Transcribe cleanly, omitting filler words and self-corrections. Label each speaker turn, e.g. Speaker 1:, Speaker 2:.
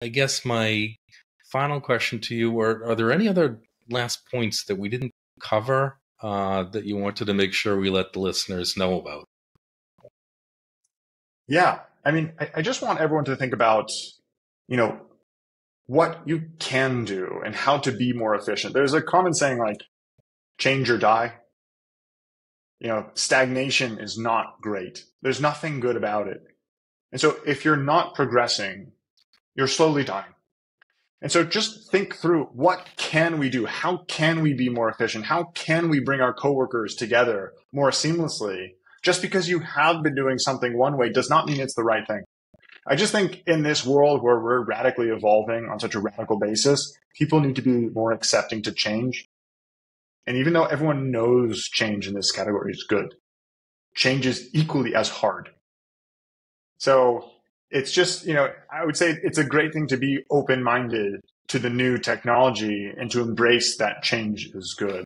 Speaker 1: I guess my final question to you, are there any other last points that we didn't cover that you wanted to make sure we let the listeners know about?
Speaker 2: Yeah. I mean, I just want everyone to think about, you know, what you can do and how to be more efficient. There's a common saying like, change or die. Stagnation is not great. There's nothing good about it. And so if you're not progressing, you're slowly dying. And so just think through, what can we do? How can we be more efficient? How can we bring our coworkers together more seamlessly? Just because you have been doing something one way does not mean it's the right thing. I just think in this world where we're radically evolving on such a radical basis, people need to be more accepting to change. And even though everyone knows change in this category is good, change is equally as hard. So it's just, I would say it's a great thing to be open-minded to the new technology and to embrace that change is good.